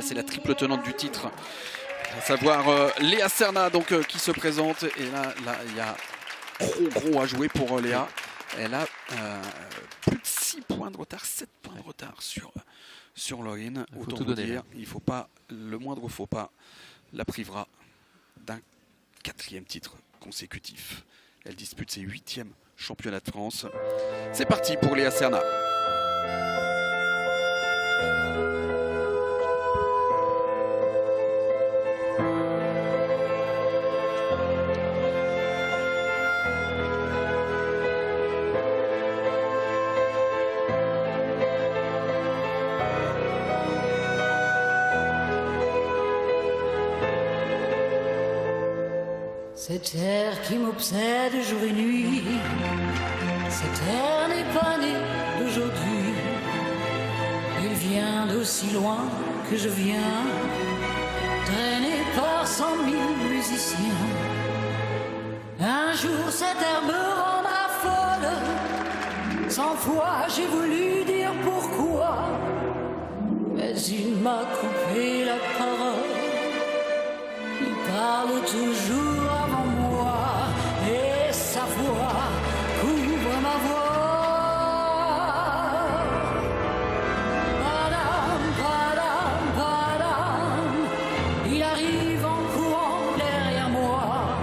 C'est la triple tenante du titre, à savoir Léa Serna donc, qui se présente. Et là il y a gros à jouer pour Léa. Elle a plus de 6 points de retard, 7 points de retard sur Laurine. Autant vous dire, il faut pas, le moindre faux pas la privera d'un 4e titre consécutif. Elle dispute ses 8e championnats de France. C'est parti pour Léa Serna. Cet air qui m'obsède jour et nuit, cet air n'est pas né d'aujourd'hui. Il vient d'aussi loin que je viens, traîné par 100 000 musiciens. Un jour cet air me rendra folle, 100 fois j'ai voulu dire pourquoi, mais il m'a coupé la parole. Il parle toujours avant moi et sa voix couvre ma voix. Padam, padam, padam, il arrive en courant derrière moi.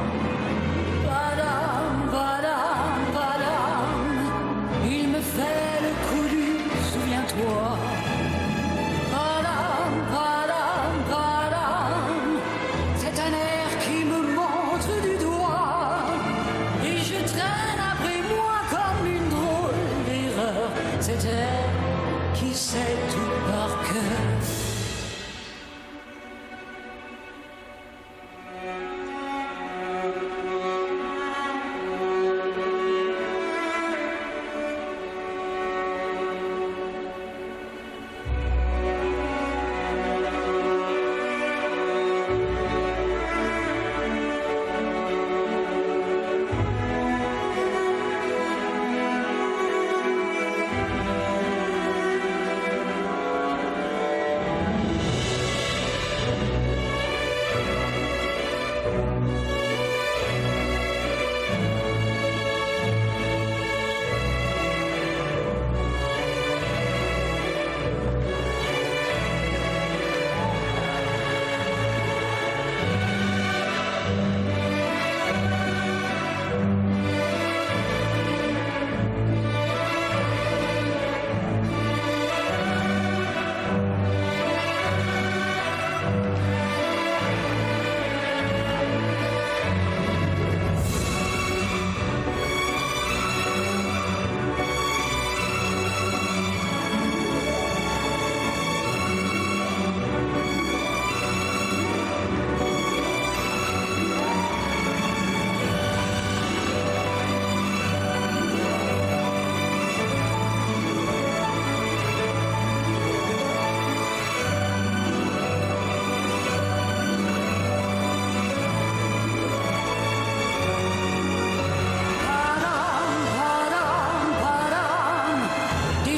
Padam, padam, padam, il me fait le coup du souviens-toi. Cet air qui sait tout par cœur.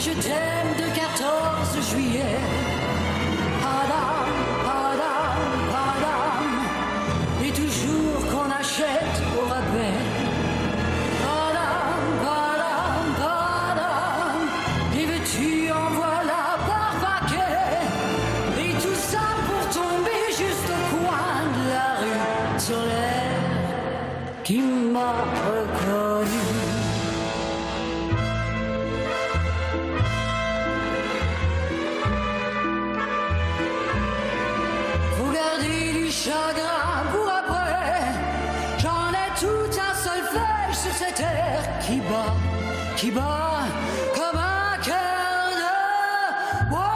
Je t'aime de 14 juillet. Padam, padam, padam, et toujours qu'on achète au rabais. Padam, padam, padam, et veux-tu en voilà par paquet. Et tout ça pour tomber juste au coin de la rue, sur l'air qui m'a reconnu. Chagrin pour après, j'en ai tout un solfège sur cette air qui bat comme un cœur de bois.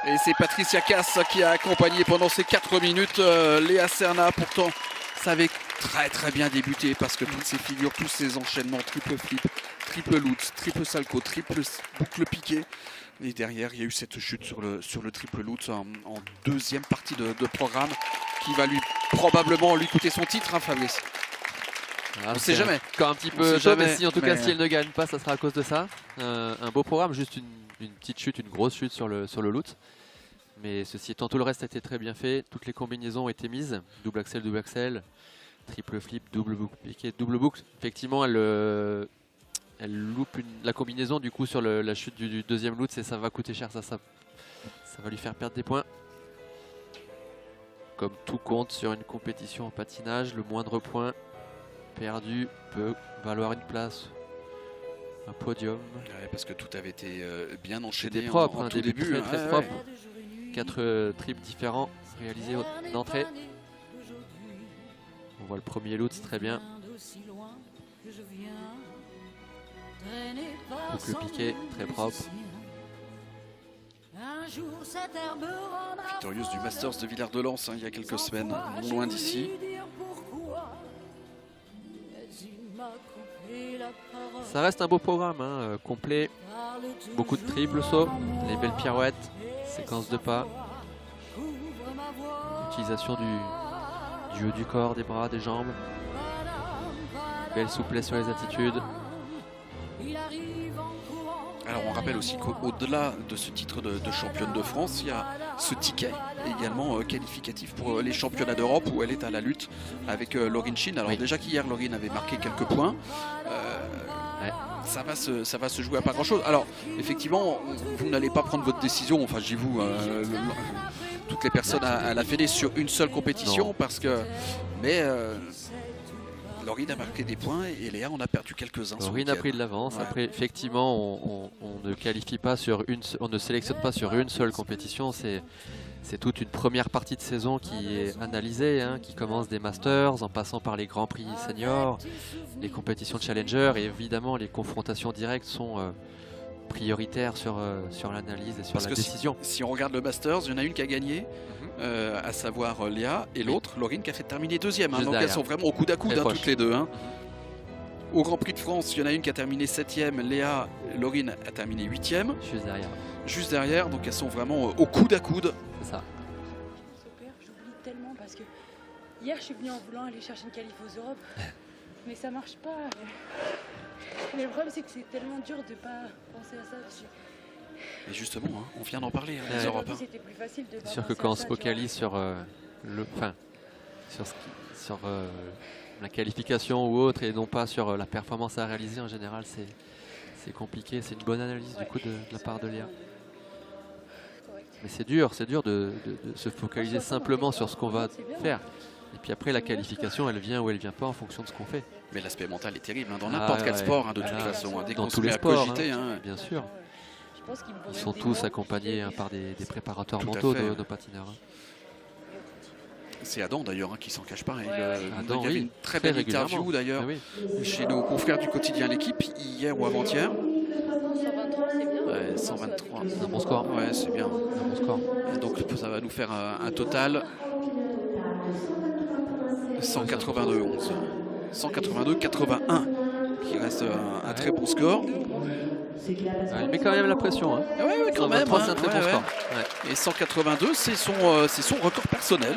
Et c'est Patricia Cass qui a accompagné pendant ces 4 minutes Léa Serna. Pourtant, ça avait très bien débuté parce que toutes ces figures, tous ces enchaînements, triple flip, triple lutz, triple salco, triple boucle piqué. Et derrière, il y a eu cette chute sur le triple lutz en 2e partie de programme qui va probablement lui coûter son titre, hein, Fabrice. Ah, On sait jamais. Encore un petit On peu sait tôt, jamais, mais si en tout cas mais- si elle ne gagne pas, ça sera à cause de ça. Un beau programme, juste une petite chute, une grosse chute sur le loot. Mais ceci étant, tout le reste a été très bien fait. Toutes les combinaisons ont été mises. Double axel, triple flip, double boucle piqué, double boucle. Effectivement, elle loupe la combinaison du coup sur la chute du deuxième loot et ça va coûter cher. Ça va lui faire perdre des points. Comme tout compte sur une compétition en patinage, le moindre point perdu peut valoir une place, un podium. Ouais, parce que tout avait été bien C'était enchaîné propre, en un tout début début. très, très propre. 4 trips différents réalisés d'entrée. On voit le premier loot, c'est très bien. Boucle piqué, très propre. Victorieuse du Masters de Villard-de-Lans il y a quelques semaines, non loin d'ici. Ça reste un beau programme, hein, complet. Beaucoup de triples sauts, les belles pirouettes, séquences de pas. Utilisation du haut du corps, des bras, des jambes. Belle souplesse sur les attitudes. Alors on rappelle aussi qu'au-delà de ce titre de championne de France, il y a ce ticket également qualificatif pour les championnats d'Europe où elle est à la lutte avec Laurine Chin. Alors Oui. déjà qu'hier Laurine avait marqué quelques points, Ouais. ça va se jouer à pas grand-chose. Alors effectivement, vous n'allez pas prendre votre décision, enfin je dis vous, toutes les personnes à la Fédé sur une seule compétition Non. parce que... Mais Laurine a marqué des points et Léa en a perdu quelques-uns. ce Laurine a week-end. pris de l'avance. Ouais. Après, effectivement, on ne qualifie pas sur on ne sélectionne pas sur une seule compétition. C'est toute une première partie de saison qui est analysée, hein, qui commence des Masters, en passant par les Grands Prix seniors, les compétitions de Challenger, et évidemment les confrontations directes sont prioritaires sur l'analyse et sur Parce la que décision. Si on regarde le Masters, il y en a une qui a gagné, à savoir Léa, et Oui. l'autre, Laurine, qui a fait terminer deuxième. Hein, Juste donc elles derrière. sont vraiment au coude à coude, Très hein, proche. toutes les deux. Hein. Au Grand Prix de France, il y en a une qui a terminé 7e, Léa, Laurine a terminé 8e, Juste derrière, juste derrière, donc elles sont vraiment au coude à coude. c'est ça. Super, j'oublie tellement parce que hier je suis venue en voulant aller chercher une qualif aux Europes, mais ça marche pas. Mais le problème c'est que c'est tellement dur de pas penser à ça. Et justement, hein, on vient d'en parler, hein, Ouais. les Europes. hein. C'était plus facile de pas C'est sûr que penser quand à on se ça, tu vois. focalise sur la qualification ou autre et non pas sur la performance à réaliser, en général c'est compliqué. C'est une bonne analyse du coup de la part de Léa. Correct. Mais c'est dur de se focaliser simplement sur ce qu'on va faire. Et puis après la qualification, elle vient ou elle vient pas en fonction de ce qu'on fait. Mais l'aspect mental est terrible, hein, dans Ah, n'importe quel ouais. sport, hein, de Ah, toute façon. Hein, dès dans qu'on se tous les met à sports, cogiter, hein, Bien sûr. Je pense qu'il me faut Ils même sont des tous mois accompagnés pour par des préparateurs Tout à mentaux, fait. nos patineurs. c'est Adam d'ailleurs hein, qui s'en cache pas. Ouais, Il, ouais. Adam, il y avait oui, une très très belle interview régulièrement. d'ailleurs Ah oui. chez nos confrères du quotidien L'équipe, hier ou avant-hier. 123, c'est bien. Ouais, 123. C'est un bon score. Ouais, c'est bien. Un bon score. Donc ça va nous faire un total 182-11. 182-81, qui reste un très bon score. Ouais, il met quand même la pression. Hein. Ouais, quand même. 123, hein. c'est un très Ouais, bon ouais. score. Ouais. Et 182, c'est son record personnel.